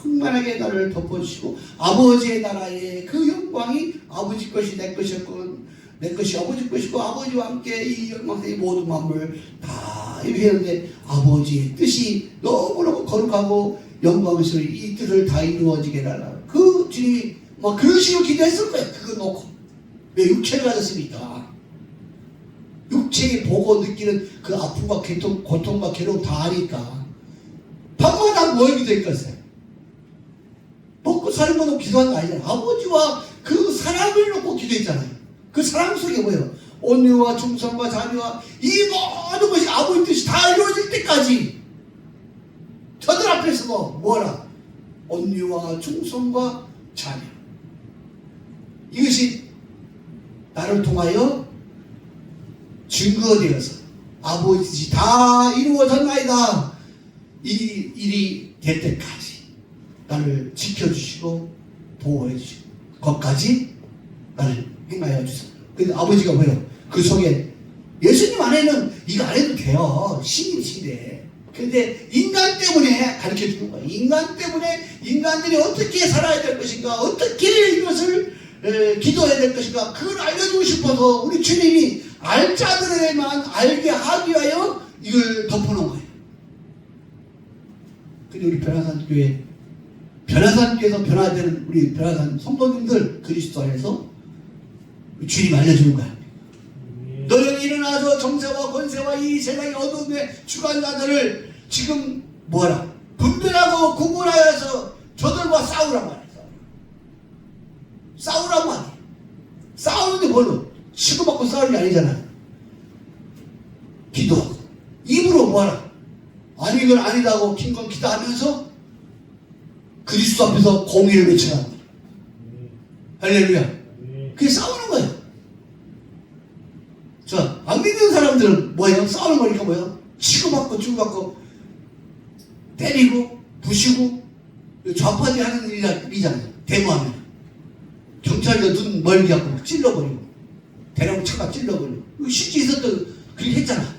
충만하게 나를 덮어주시고 아버지의 나라의 그 영광이 아버지 것이 내 것이었고 내 것이 아버지 것이고 아버지와 함께 이 영광의 모든 만물을 다 이렇게 했는데 아버지의 뜻이 너무너무 거룩하고 영광스러운 이 뜻을 다 이루어지게 해달라. 그 주님이 막 그런 식으로 기도했을 거예요. 그거 놓고 왜 육체를 가졌습니까? 육체에 보고 느끼는 그 아픔과 고통과 괴로움 다 아니까 밤마다 뭘 기도했겠어요? 먹고 사는 거 놓고 기도한 거 아니잖아요. 아버지와 그 사랑을 놓고 기도했잖아요. 그 사랑 속에 뭐예요? 온유와 충성과 자비와 이 모든 것이 아버지 뜻이 다 이루어질 때까지 저들 앞에서도 뭐라? 온유와 충성과 자비. 이것이 나를 통하여 증거되어서 아버지 뜻이 다 이루어졌나이다. 이 일이 될 때까지 나를 지켜주시고 보호해 주시고 거기까지 나를 행하여 주소서. 근데 아버지가 뭐예요? 그 속에 예수님 안에는 이거 안 해도 돼요. 신이신데. 근데 인간 때문에 가르쳐 주는 거예요. 인간 때문에 인간들이 어떻게 살아야 될 것인가, 어떻게 이것을 기도해야 될 것인가, 그걸 알려주고 싶어서 우리 주님이 알 자들에게만 알게 하기 위하여 이걸 덮어놓은 거예요. 근데 우리 변화산교회에서 변화되는 우리 변화산 성도님들 그리스도 안에서 주님 알려주는 거야. 너는 일어나서 정세와 권세와 이 세상의 어둠의 주관자들을 지금 뭐라? 분별하고 구분하여서 저들과 싸우란 말이야. 싸우란 말이야. 싸우는데 뭘로? 치고받고 싸우는 게 아니잖아. 기도하고 입으로 뭐하라? 아니 이건 아니다고 킹건 기도하면서 그리스도 앞에서 공의를 외쳐라. 할렐루야. 그게 싸우는 거예요. 자, 안 믿는 사람들은 뭐예요? 싸우는 거니까 뭐예요? 치고받고 주고받고 때리고 부시고 좌파지 하는 일이잖아요. 데모하면 경찰도 눈 멀게 하고 찔러버리고 대나무 차가 찔러버리고 실제 있었던 그렇게 했잖아.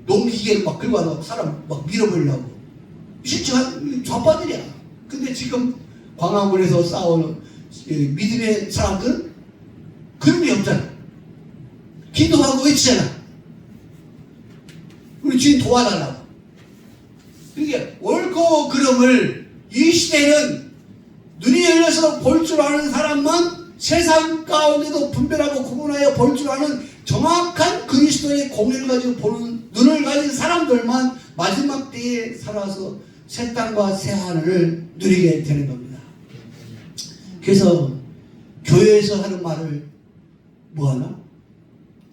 농기계를 막 긁고 와서 사람 막 밀어버리려고 실제 좌파들이야. 근데 지금 광화문에서 싸우는 믿음의 사람들은 그런 게 없잖아. 기도하고 외치잖아. 우리 주인 도와달라고. 그게 옳고 그름을 이 시대는 눈이 열려서 볼 줄 아는 사람만 세상 가운데도 분별하고 구분하여 볼 줄 아는 정확한 그리스도의 공의를 가지고 보는 눈을 가진 사람들만 마지막 때에 살아서 새 땅과 새 하늘을 누리게 되는 겁니다. 그래서 교회에서 하는 말을 뭐하나?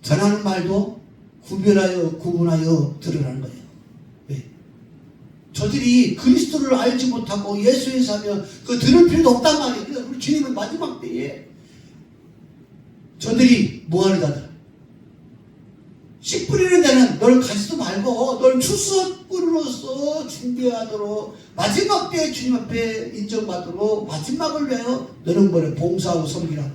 전하는 말도 구분하여 들으라는 거예요. 왜? 저들이 그리스도를 알지 못하고 예수에서 하면 그 들을 필요도 없단 말이에요. 그래서 우리 주님은 마지막 때에 저들이 뭐하는 자들? 씨 뿌리는 데는 널 가지도 말고 널 추수꾼으로서 준비하도록 마지막 때에 주님 앞에 인정받도록 마지막을 위하여 너는 뭐래? 봉사하고 섬기라.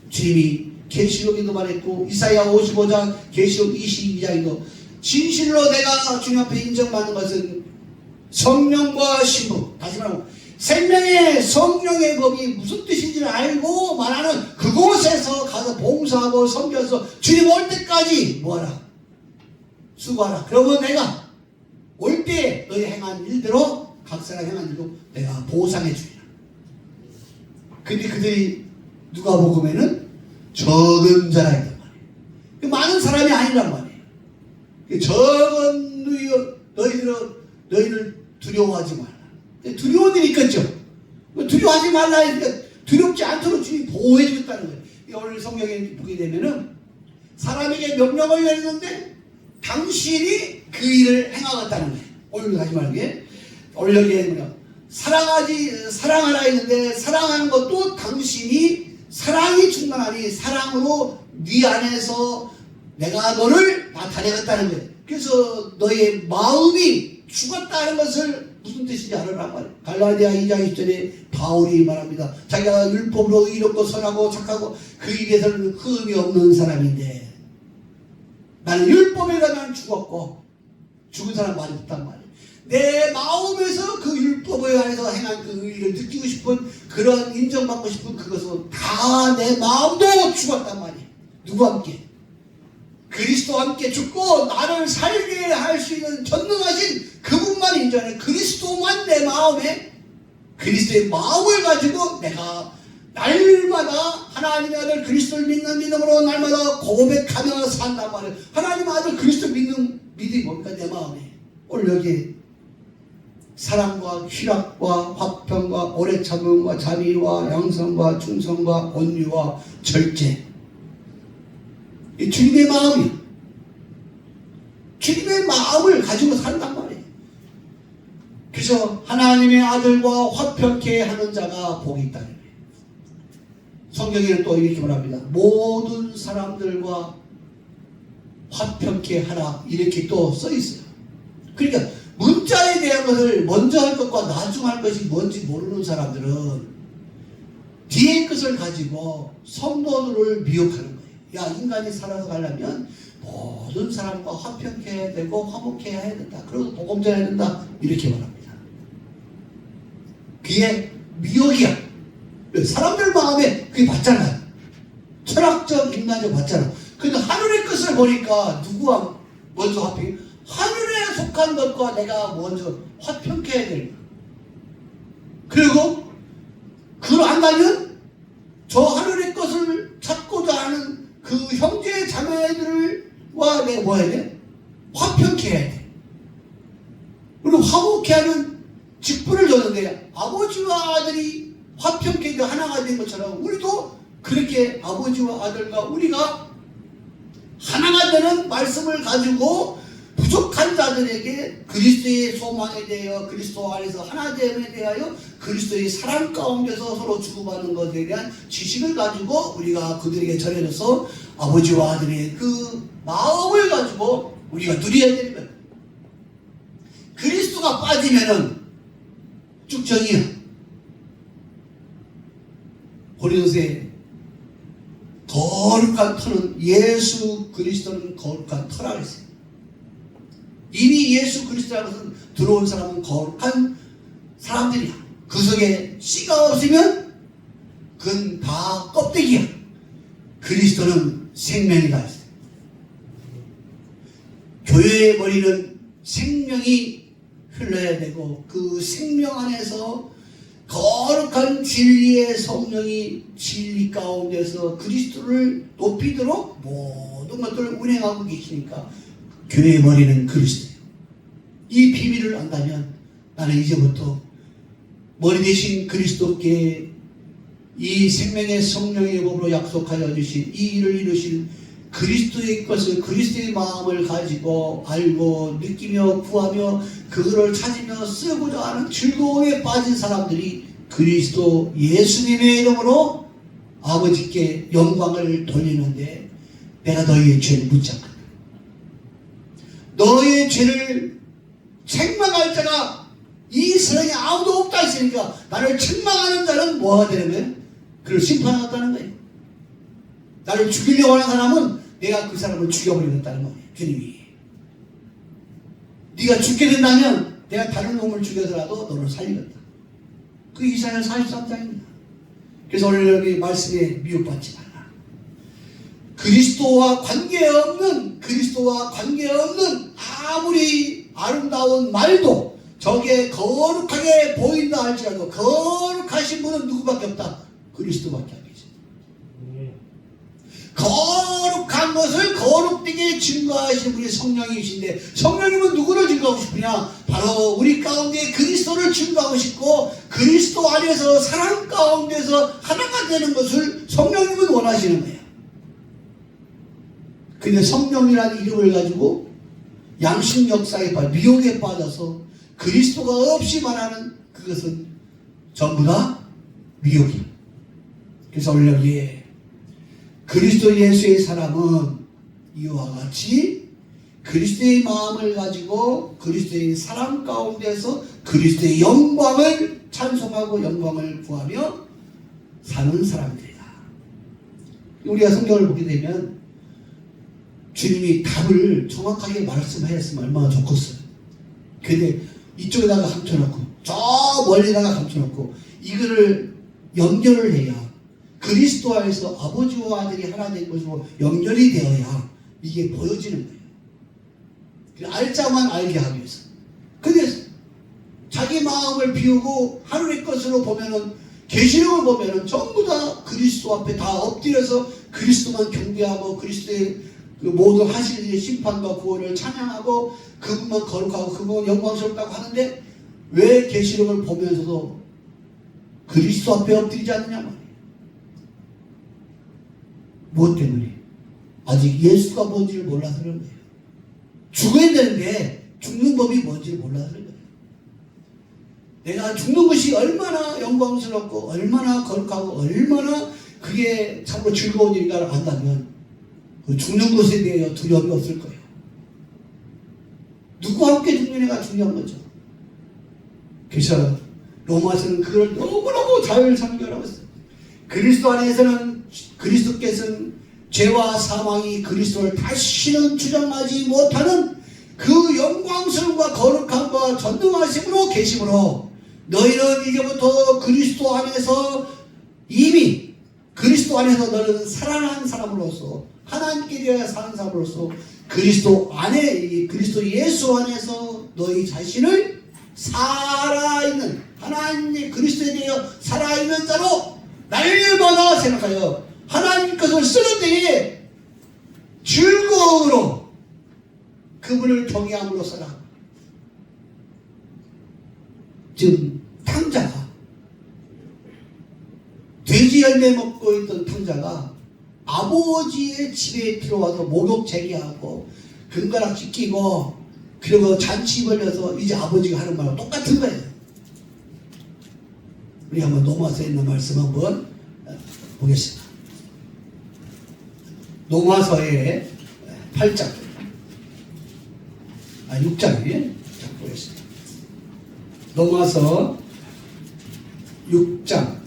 주님이 계시록에도 말했고 이사야 55장 계시록 22장에도 진실로 내가 주님 앞에 인정받는 것은 성령과 신부, 다시 말하면 생명의 성령의 법이 무슨 뜻인지를 알고 말하는 그곳에서 가서 봉사하고 섬겨서 주님 올 때까지 뭐하라? 수고하라. 그러면 내가 올 때 너희 행한 일대로 각 사람 행한 일로 내가 보상해 주리라. 근데 그들이 누가복음에는 적은 자라 했단 말이에요. 많은 사람이 아니란 말이에요. 적은 너희를 두려워하지 말라. 두려운 일이 있겠죠. 두려워하지 말라 하니까 두렵지 않도록 주님이 보호해 주겠다는 거예요. 오늘 성경에 보게 되면은 사람에게 명령을 내리는데 당신이 그 일을 행하겠다는 거예요. 오늘 하지 말게. 오늘 여기에 뭐냐? 사랑하라 했는데 사랑하는 것도 당신이 사랑이 충만하니 사랑으로 네 안에서 내가 너를 나타내겠다는 거예요. 그래서 너의 마음이 죽었다는 것을 무슨 뜻인지 알아란 말이에요. 갈라디아 2장 20절에 바울이 말합니다. 자기가 율법으로 의롭고 선하고 착하고 그 일에서는 흠이 없는 사람인데 나는 율법에 관한 죽었고 죽은 사람 말이 없단 말이에요. 내 마음에서 그 율법에 관해서 행한 그 의를 느끼고 싶은 그런 인정받고 싶은 그것은 다 내 마음도 죽었단 말이에요. 누구와 함께? 그리스도와 함께 죽고 나를 살게 할 수 있는 전능하신 그분만 인정해. 그리스도만 내 마음에 그리스도의 마음을 가지고 내가 날마다 하나님의 아들 그리스도를 믿는 믿음으로 날마다 고백하며 산단 말이에요. 하나님의 아들 그리스도 믿는 믿음이 뭡니까? 내 마음에. 오늘 여기 사랑과 희락과 화평과 오래 참음과 자비와 양성과 충성과 온유와 절제, 이 주님의 마음이에요. 주님의 마음을 가지고 산단 말이에요. 그래서 하나님의 아들과 화평케 하는 자가 복이 있다는 거예요. 성경에는 또 이렇게 말합니다. 모든 사람들과 화평케 하라, 이렇게 또 써 있어요. 그러니까 문자에 대한 것을 먼저 할 것과 나중 할 것이 뭔지 모르는 사람들은 뒤에 것을 가지고 성도들을 미혹하는 거예요. 야, 인간이 살아서 가려면 모든 사람과 화평케 해야 되고 화목해야 해야 된다. 그리고 복음 전해야 된다. 이렇게 말합니다. 그게 미혹이야. 사람들 마음에 그게 맞잖아요. 철학적, 인간적 맞잖아. 근데 하늘의 것을 보니까 누구와 먼저 화평해? 하늘에 속한 것과 내가 먼저 화평케 해야 되는 거야. 그리고 그걸 안다면 저 하늘의 것을 찾고자 하는 그 형제 자매들과 내가 뭐 해야 돼? 화평케 해야 돼. 그리고 화목케 하는 직분을 줬는데 아버지와 아들이 화평케 하나가 된 것처럼 우리도 그렇게 아버지와 아들과 우리가 하나가 되는 말씀을 가지고 부족한 자들에게 그리스도의 소망에 대하여 그리스도 안에서 하나됨에 대하여 그리스도의 사랑 가운데서 서로 주고받는 것에 대한 지식을 가지고 우리가 그들에게 전해줘서 아버지와 아들의 그 마음을 가지고 우리가 누려야 되는 거예요. 그리스도가 빠지면은 쭉정이야. 고린도서에 거룩한 터는 예수 그리스도는 거룩한 터라고 했어요. 이미 예수 그리스도라는 것은 들어온 사람은 거룩한 사람들이야. 그 속에 씨가 없으면 그건 다 껍데기야. 그리스도는 생명이다 했어요. 교회의 머리는 생명이 흘러야 되고 그 생명 안에서 거룩한 진리의 성령이 진리 가운데서 그리스도를 높이도록 모든 것들을 운행하고 계시니까 교회의 머리는 그리스도예요. 이 비밀을 안다면 나는 이제부터 머리 대신 그리스도께 이 생명의 성령의 법으로 약속하여 주신 이 일을 이루신 그리스도의 것을 그리스도의 마음을 가지고 알고 느끼며 구하며 그거를 찾으며 쓰고자 하는 즐거움에 빠진 사람들이 그리스도 예수님의 이름으로 아버지께 영광을 돌리는데 내가 너희의 죄를 묻자마자 너의 죄를 책망할 자가 이 세상에 아무도 없다 했으니까 나를 책망하는 자는 뭐가 되는 거예요? 그를 심판하겠다는 거예요. 나를 죽이려고 하는 사람은 내가 그 사람을 죽여버리겠다는 거예요. 주님이 네가 죽게 된다면 내가 다른 놈을 죽여서라도 너를 살리겠다. 그 이사야 43장입니다. 그래서 오늘 여기 말씀에 미혹받지 말라. 그리스도와 관계없는 아무리 아름다운 말도 저게 거룩하게 보인다 할지라도 거룩하신 분은 누구밖에 없다. 그리스도밖에 안 계십니다. 거룩한 것을 거룩되게 증거하시는 분이 성령이신데 성령님은 누구를 증거하고 싶으냐? 바로 우리 가운데 그리스도를 증거하고 싶고 그리스도 안에서 사랑 가운데서 하나가 되는 것을 성령님은 원하시는 거예요. 근데 성령이라는 이름을 가지고 양심 역사에 빠져 미혹에 빠져서 그리스도가 없이 말하는 그것은 전부 다 미혹이야. 그래서 오늘 여기에 그리스도 예수의 사람은 이와 같이 그리스도의 마음을 가지고 그리스도의 사랑 가운데서 그리스도의 영광을 찬송하고 영광을 구하며 사는 사람들이다. 우리가 성경을 보게 되면 주님이 답을 정확하게 말씀하셨으면 얼마나 좋겠어요. 근데 이쪽에다가 감춰놓고 저 멀리다가 감춰놓고 이거를 연결을 해야 그리스도 안에서 아버지와 아들이 하나 된 것으로 연결이 되어야 이게 보여지는 거예요. 알자만 알게 하기 위해서. 근데 자기 마음을 비우고 하늘의 것으로 보면은 계시록을 보면은 전부 다 그리스도 앞에 다 엎드려서 그리스도만 경배하고 그리스도의 그 모든 하실 일의 심판과 구원을 찬양하고 그분만 거룩하고 그분만 영광스럽다고 하는데 왜 계시록을 보면서도 그리스도 앞에 엎드리지 않느냐 말이에요. 무엇 때문에? 아직 예수가 뭔지를 몰라서 그런 거예요. 죽어야 되는데 죽는 법이 뭔지를 몰라서 그런 거예요. 내가 죽는 것이 얼마나 영광스럽고 얼마나 거룩하고 얼마나 그게 참으로 즐거운 일인가를 안다면 그 죽는 것에 대해 두려움이 없을 거예요. 누구와 함께 죽느냐가 중요한 거죠. 그래서 로마서는 그걸 너무너무 잘 설명하고 있어요. 그리스도 안에서는 그리스도께서는 죄와 사망이 그리스도를 다시는 주장하지 못하는 그 영광스러움과 거룩함과 전능하심으로 계심으로 너희는 이제부터 그리스도 안에서 이미 그리스도 안에서 너는 살아난 사람으로서 하나님께 대하여 사는 사람으로서 그리스도 안에 그리스도 예수 안에서 너희 자신을 살아있는 하나님의 그리스도에 대하여 살아있는 자로 날마다 생각하여 하나님 것을 쓰는 데에 즐거움으로 그분을 경외함으로써라. 지금 탕자가 돼지 열매 먹고 있던 탕자가 아버지의 집에 들어와서 목욕 제기하고 금가락지 끼고 그리고 잔치 벌려서 이제 아버지가 하는 말과 똑같은 거예요. 우리 한번 로마서에 있는 말씀 한번 보겠습니다. 로마서의 8장 6장이에요. 보겠습니다. 로마서 6장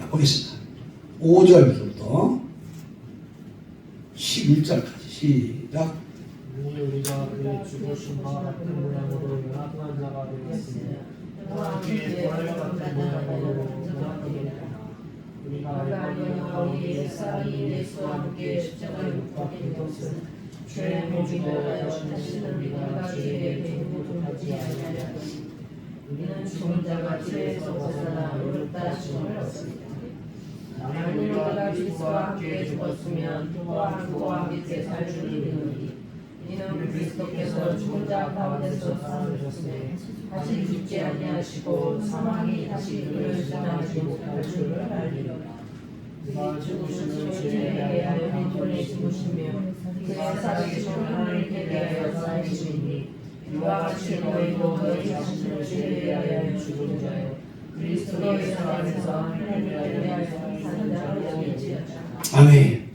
보겠습니다. 5절부터 11절까지 시작. 우리가 그의 죽으심과 같은 모양으로 연합한 자가 되었으며 또한 그의 부활과 같은 모양으로 연합되겠구나. 우리가 영광의 옛사람이 예수와 함께 십자가에 못 박힌 것은 죄의 모주로 다시는 우리가 죄의 배후도 하지 아니하였으니 우리는 죽은 자가 죄에서 벗어나 의롭다 하심을 얻습니다. 만일 우리가 그리스도와 함께 죽었으면 또한 그와 함께 살 줄을 믿으니 이는 그리스도께서 죽은 자 가운데서 살아나셨으며 다시 죽지 아니하시고 사망이 다시 그를 지나지 못할 줄을 알리라. 그가 죽으심을 죄에 대하여 빈손에 죽으시며 그가 살아계신 하나님께 대하여 살아계시니 이와 같이 너희도 너희 자신을 죄에 대하여 죽은 자요 그리스도 예수 안에서 하나님께 대하여 사는 자로 여기지어다. 아멘.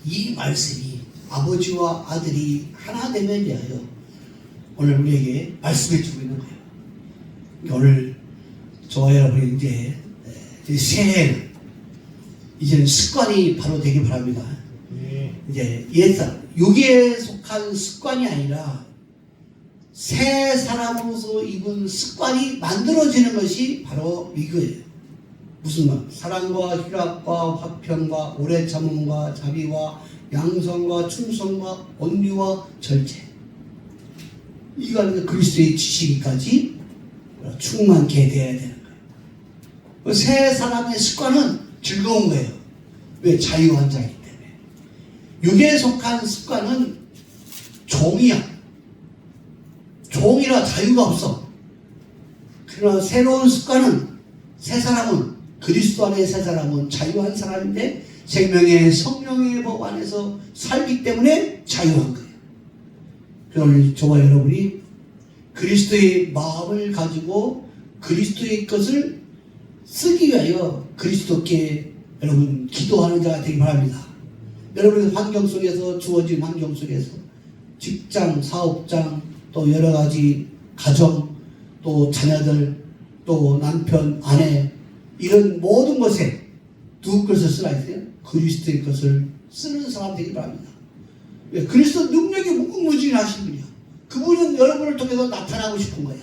이 말씀이 아버지와 아들이 하나 됨에 대하여 오늘 우리에게 말씀해 주고 있는 거예요. 오늘 저와 여러분이 이제 새해는 이제는 습관이 바로 되길 바랍니다. 이제 옛사람, 육에 속한 습관이 아니라 새 사람으로서 입은 습관이 만들어지는 것이 바로 이거예요. 무슨 말? 사랑과 희락과 화평과 오래 참음과 자비와 양성과 충성과 온유와 절제. 이거는 그리스도의 지식까지 충만케 되어야 되는 거예요. 새 사람의 습관은 즐거운 거예요. 왜? 자유한 자이기 때문에. 육에 속한 습관은 종이야. 종이라 자유가 없어. 그러나 새로운 습관은 새 사람은 그리스도 안에 새 사람은 자유한 사람인데 생명의 성령의 법 안에서 살기 때문에 자유한 거예요. 그러니 저와 여러분이 그리스도의 마음을 가지고 그리스도의 것을 쓰기 위하여 그리스도께 여러분 기도하는 자가 되기 바랍니다. 여러분의 환경 속에서 주어진 환경 속에서 직장, 사업장, 또 여러 가지 가정, 또 자녀들, 또 남편, 아내 이런 모든 것에 누구 것을 쓰라 했어요? 그리스도의 것을 쓰는 사람 되기 바랍니다. 왜? 그리스도 능력이 무궁무진하신 분이야. 그분은 여러분을 통해서 나타나고 싶은 거야.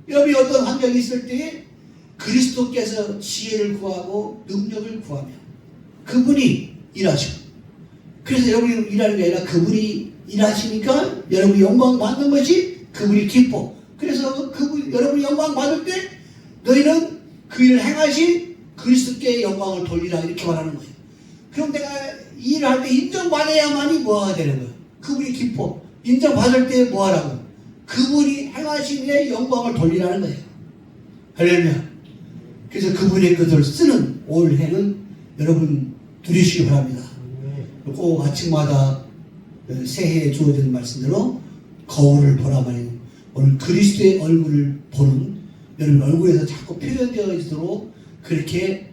여러분이 어떤 환경이 있을 때에 그리스도께서 지혜를 구하고 능력을 구하며 그분이 일하시고 그래서 여러분이 일하는 게 아니라 그분이 일하시니까 여러분이 영광 받는 것이 그분이 기뻐 여러분이 영광 받을 때 너희는 그 일을 행하신 그리스도께 영광을 돌리라 이렇게 말하는 거예요. 그럼 내가 이 일을 할 때 인정받아야만이 뭐가 되는 거예요. 그분이 기뻐. 인정받을 때 뭐 하라고? 그분이 행하신 일에 영광을 돌리라는 거예요. 할렐루야. 그래서 그분의 것을 쓰는 올해는 여러분 누리시기 바랍니다. 꼭 아침마다 새해에 주어진 말씀대로 거울을 보라 말이에요. 오늘 그리스도의 얼굴을 보는 여러분 얼굴에서 자꾸 표현되어지도록 그렇게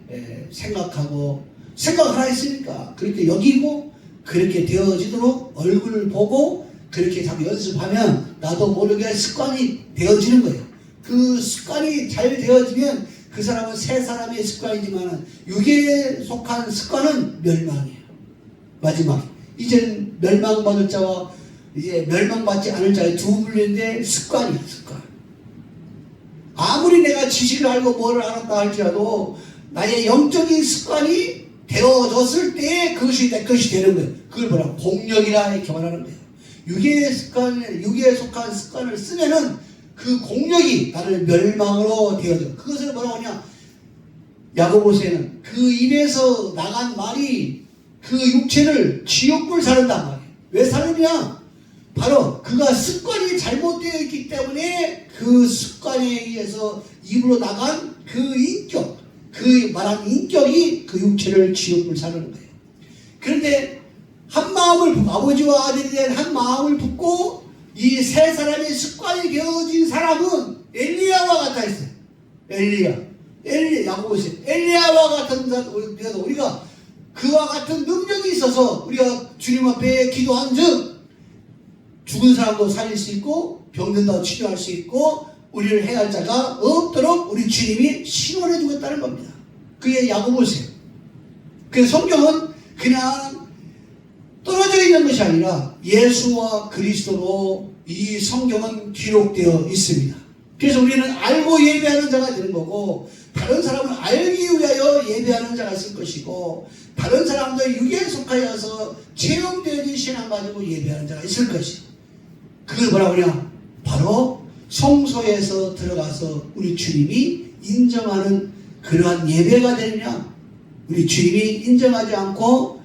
생각하고 생각을 하나 있으니까 그렇게 여기고 그렇게 되어지도록 얼굴을 보고 그렇게 자꾸 연습하면 나도 모르게 습관이 되어지는 거예요. 그 습관이 잘 되어지면 그 사람은 새 사람의 습관이지만 육에 속한 습관은 멸망이에요. 마지막 이제는 멸망받을 자와 이제 멸망받지 않을 자의 두 분류인데 습관이야. 습관. 아무리 내가 지식을 알고 뭐를 알았다 할지라도 나의 영적인 습관이 되어졌을 때 그것이 내 것이 되는 거예요. 그걸 뭐라 공력이라 이렇게 말하는 거예요. 육에 속한 습관을 쓰면은 그 공력이 나를 멸망으로 되어져. 그것을 뭐라고 하냐? 야고보서에는 그 입에서 나간 말이 그 육체를 지옥불 사른단 말이에요. 왜 사느냐? 바로 그가 습관이 잘못되어 있기 때문에 그 습관에 의해서 입으로 나간 그 인격, 그 말한 인격이 그 육체를 지옥불 사르는 거예요. 그런데 한 마음을 붙고 아버지와 아들이 된 한 마음을 붙고 이 세 사람의 습관이 되어진 사람은 엘리야와 같아 있어요. 엘리야 야고보서 엘리야와 같은 사람 우리가 그와 같은 능력이 있어서 우리가 주님 앞에 기도한즉 죽은 사람도 살릴 수 있고 병든 자도 치료할 수 있고 우리를 해할 자가 없도록 우리 주님이 신원해 주겠다는 겁니다. 그게 야고보서예요. 그래서 성경은 그냥 떨어져 있는 것이 아니라 예수와 그리스도로 이 성경은 기록되어 있습니다. 그래서 우리는 알고 예배하는 자가 되는 거고 다른 사람은 알기 위하여 예배하는 자가 있을 것이고 다른 사람도 육에 속하여서 체험되어진 신앙 가지고 예배하는 자가 있을 것이고 그걸 뭐라고 하냐? 바로 성소에서 들어가서 우리 주님이 인정하는 그러한 예배가 되느냐? 우리 주님이 인정하지 않고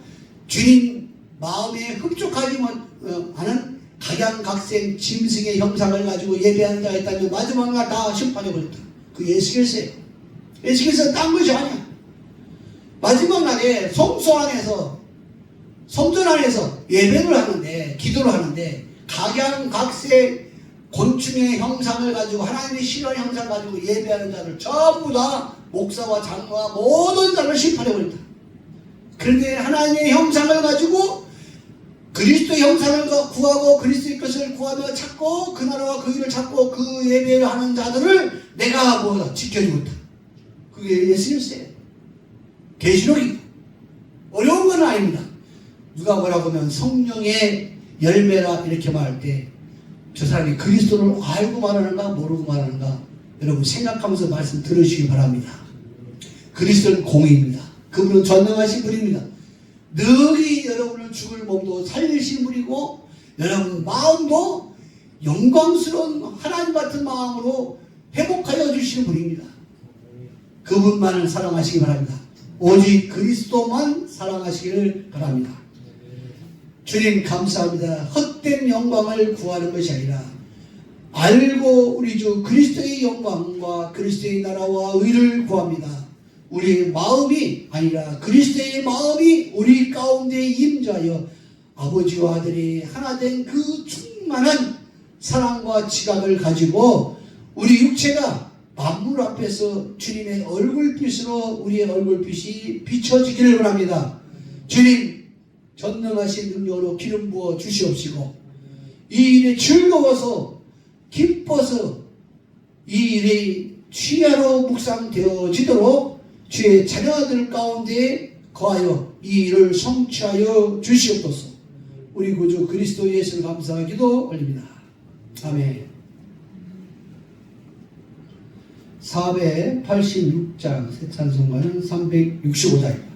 주님 마음에 흡족하지 않은 각양각색 짐승의 형상을 가지고 예배하는 자가 있다면 마지막 날 다 심판해 버렸다. 그 예수께서예요. 예수께서는 딴 것이 아니야. 마지막 날에 성소 안에서 성전 안에서 예배를 하는데 기도를 하는데 각양각색 곤충의 형상을 가지고 하나님의 싫어하는 형상을 가지고 예배하는 자를 전부 다 목사와 장로와 모든 자를 심판해 버린다. 그런데 하나님의 형상을 가지고 그리스도의 형상을 구하고 그리스도의 것을 구하며 찾고 그 나라와 그 일을 찾고 그 예배를 하는 자들을 내가 뭐다 지켜주고 있다. 그게 예수님이세요. 계시록이 어려운 건 아닙니다. 누가 뭐라고 하면 성령의 열매라 이렇게 말할 때 저 사람이 그리스도를 알고 말하는가 모르고 말하는가 여러분 생각하면서 말씀 들으시기 바랍니다. 그리스도는 공의입니다. 그분은 전능하신 분입니다. 능히 여러분을 죽을 몸도 살리신 분이고 여러분 마음도 영광스러운 하나님 같은 마음으로 회복하여 주시는 분입니다. 그분만을 사랑하시기 바랍니다. 오직 그리스도만 사랑하시기를 바랍니다. 주님 감사합니다. 헛된 영광을 구하는 것이 아니라 알고 우리 주 그리스도의 영광과 그리스도의 나라와 의를 구합니다. 우리의 마음이 아니라 그리스도의 마음이 우리 가운데 임자하여 아버지와 아들이 하나 된 그 충만한 사랑과 지각을 가지고 우리 육체가 만물 앞에서 주님의 얼굴빛으로 우리의 얼굴빛이 비춰지기를 원합니다. 주님 전능하신 능력으로 기름 부어 주시옵시고 이 일에 즐거워서 기뻐서 이 일이 취하로 묵상되어지도록 주의 자녀들 가운데 거하여 이 일을 성취하여 주시옵소서. 우리 구주 그리스도 예수를 감사하기도 올립니다. 아멘. 486장 새 찬송가는 365장입니다.